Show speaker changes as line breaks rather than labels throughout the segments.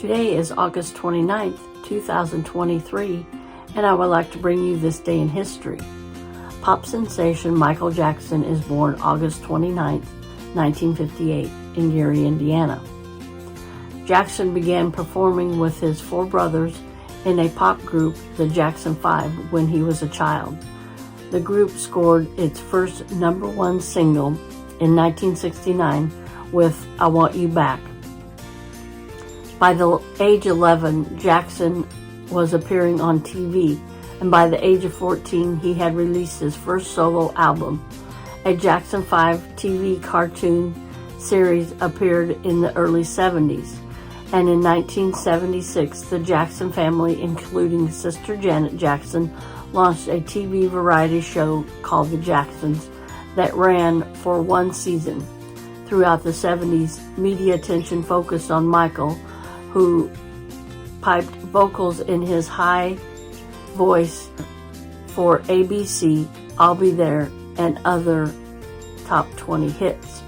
Today is August 29th, 2023, and I would like to bring you this day in history. Pop sensation Michael Jackson is born August 29th, 1958 in Gary, Indiana. Jackson began performing with his four brothers in a pop group, the Jackson 5, when he was a child. The group scored its first #1 single in 1969 with I Want You Back. By the age 11, Jackson was appearing on TV, and by the age of 14, he had released his first solo album. A Jackson 5 TV cartoon series appeared in the early 70s, and in 1976, the Jackson family, including sister Janet Jackson, launched a TV variety show called The Jacksons that ran for one season. Throughout the 70s, media attention focused on Michael, who piped vocals in his high voice for ABC, I'll Be There, and other top 20 hits.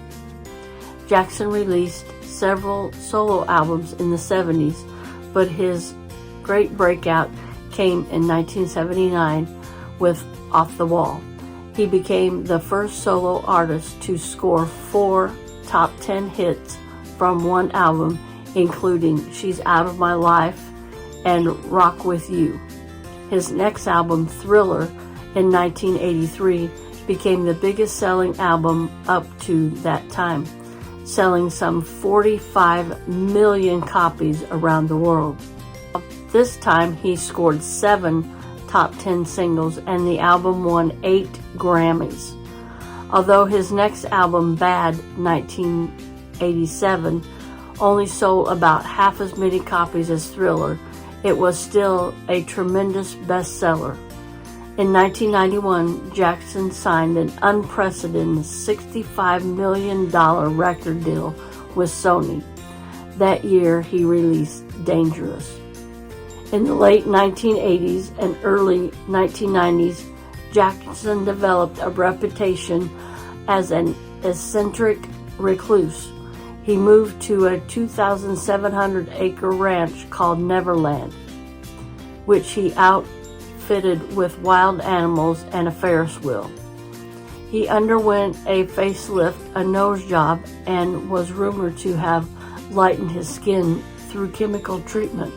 Jackson released several solo albums in the 70s, but his great breakout came in 1979 with Off the Wall. He became the first solo artist to score 4 top 10 hits from one album, including She's Out of My Life and Rock With You. His next album, Thriller, in 1983, became the biggest selling album up to that time, selling some 45 million copies around the world. This time he scored 7 top 10 singles, and the album won 8 Grammys. Although his next album, Bad, 1987, only sold about half as many copies as Thriller, it was still a tremendous bestseller. In 1991, Jackson signed an unprecedented $65 million record deal with Sony. That year, he released Dangerous. In the late 1980s and early 1990s, Jackson developed a reputation as an eccentric recluse. He moved to a 2,700-acre ranch called Neverland, which he outfitted with wild animals and a Ferris wheel. He underwent a facelift, a nose job, and was rumored to have lightened his skin through chemical treatment,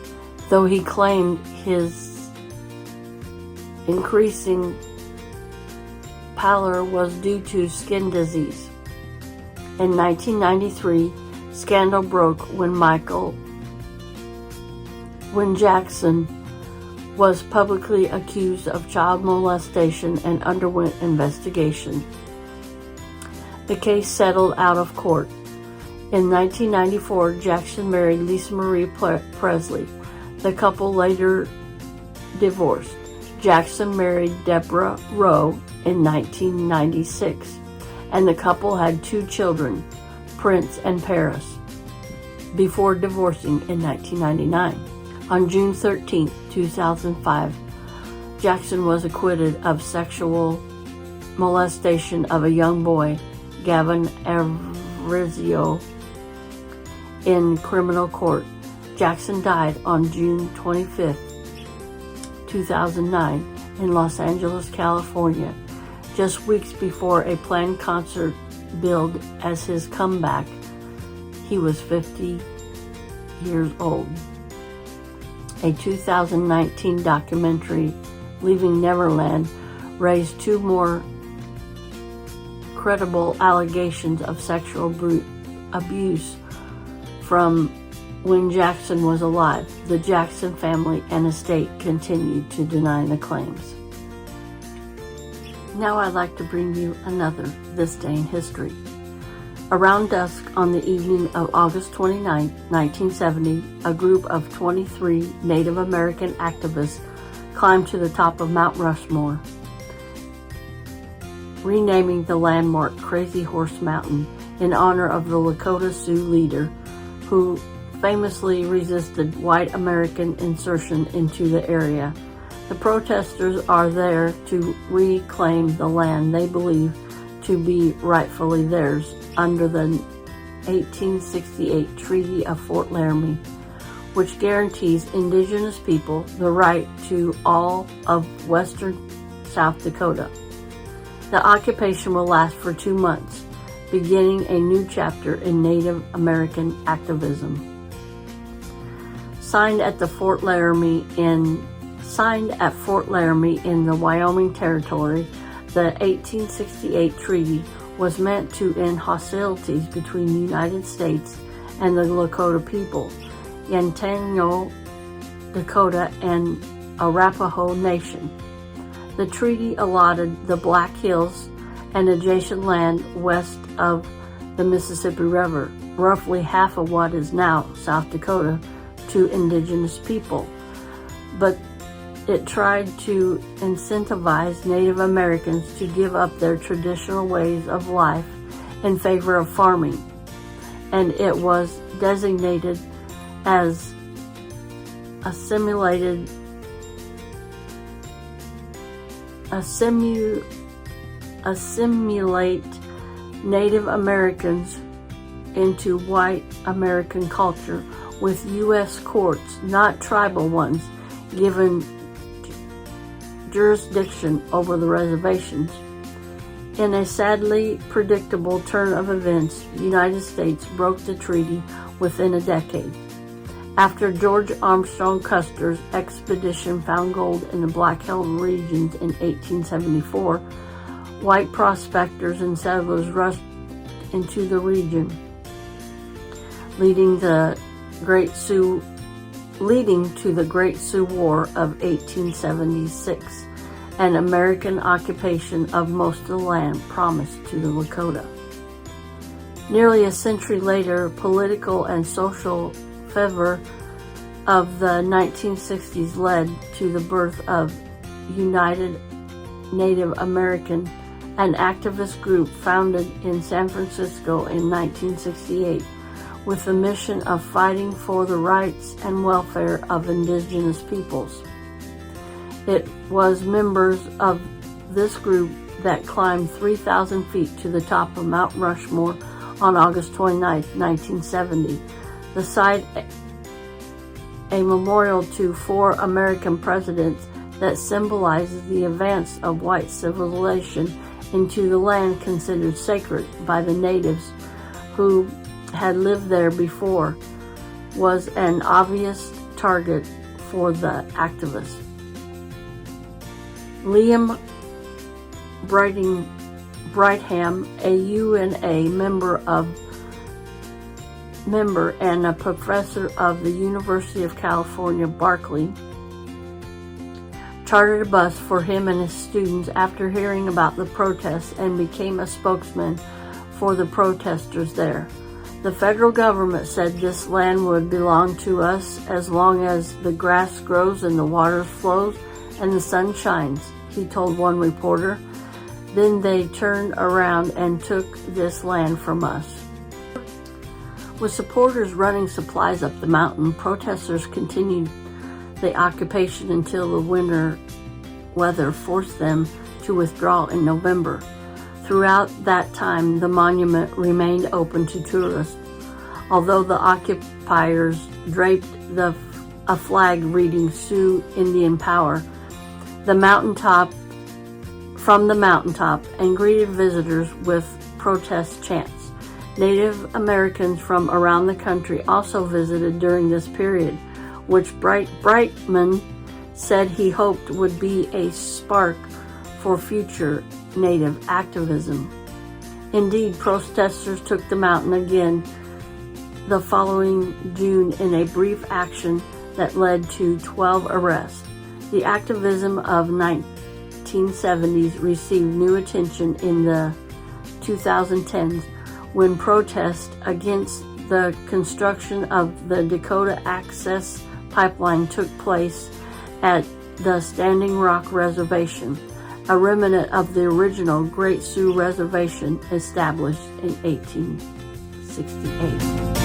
though he claimed his increasing pallor was due to skin disease. In 1993, scandal broke when Jackson was publicly accused of child molestation and underwent investigation. The case settled out of court. In 1994, Jackson married Lisa Marie Presley. The couple later divorced. Jackson married Deborah Rowe in 1996. And the couple had 2 children, Prince and Paris, before divorcing in 1999. On June 13, 2005, Jackson was acquitted of sexual molestation of a young boy, Gavin Avrizio, in criminal court. Jackson died on June 25, 2009, in Los Angeles, California, just weeks before a planned concert billed as his comeback. He was 50 years old. A 2019 documentary, Leaving Neverland, raised 2 more credible allegations of sexual abuse from when Jackson was alive. The Jackson family and estate continued to deny the claims. Now I'd like to bring you another This Day in History. Around dusk on the evening of August 29, 1970, a group of 23 Native American activists climbed to the top of Mount Rushmore, renaming the landmark Crazy Horse Mountain in honor of the Lakota Sioux leader who famously resisted white American insertion into the area. The protesters are there to reclaim the land they believe to be rightfully theirs under the 1868 Treaty of Fort Laramie, which guarantees indigenous people the right to all of western South Dakota. The occupation will last for 2 months, beginning a new chapter in Native American activism. Signed at Fort Laramie in the Wyoming Territory, the 1868 treaty was meant to end hostilities between the United States and the Lakota people, Yantano, Dakota, and Arapaho Nation. The treaty allotted the Black Hills and adjacent land west of the Mississippi River, roughly half of what is now South Dakota, to indigenous people, but it tried to incentivize Native Americans to give up their traditional ways of life in favor of farming, and it was designated as assimilate Native Americans into white American culture, with U.S. courts, not tribal ones, given jurisdiction over the reservations. In a sadly predictable turn of events, the United States broke the treaty within a decade. After George Armstrong Custer's expedition found gold in the Black Hills regions in 1874, white prospectors and settlers rushed into the region, leading to the Great Sioux War of 1876, an American occupation of most of the land promised to the Lakota. Nearly a century later, political and social fervor of the 1960s led to the birth of United Native American, an activist group founded in San Francisco in 1968 with the mission of fighting for the rights and welfare of indigenous peoples. It was members of this group that climbed 3,000 feet to the top of Mount Rushmore on August 29, 1970. The site, a memorial to 4 American presidents that symbolizes the advance of white civilization into the land considered sacred by the natives who had lived there before, was an obvious target for the activists. Liam Brightham, a UNA member and a professor of the University of California, Berkeley, chartered a bus for him and his students after hearing about the protests and became a spokesman for the protesters there. The federal government said this land would belong to us as long as the grass grows and the water flows and the sun shines, he told one reporter. Then they turned around and took this land from us. With supporters running supplies up the mountain, protesters continued the occupation until the winter weather forced them to withdraw in November. Throughout that time, the monument remained open to tourists, although the occupiers draped a flag reading Sioux Indian Power from the mountaintop and greeted visitors with protest chants. Native Americans from around the country also visited during this period, which Brightman said he hoped would be a spark for future Native activism. Indeed, protesters took the mountain again the following June in a brief action that led to 12 arrests. The activism of 1970s received new attention in the 2010s when protests against the construction of the Dakota Access Pipeline took place at the Standing Rock Reservation, a remnant of the original Great Sioux Reservation established in 1868.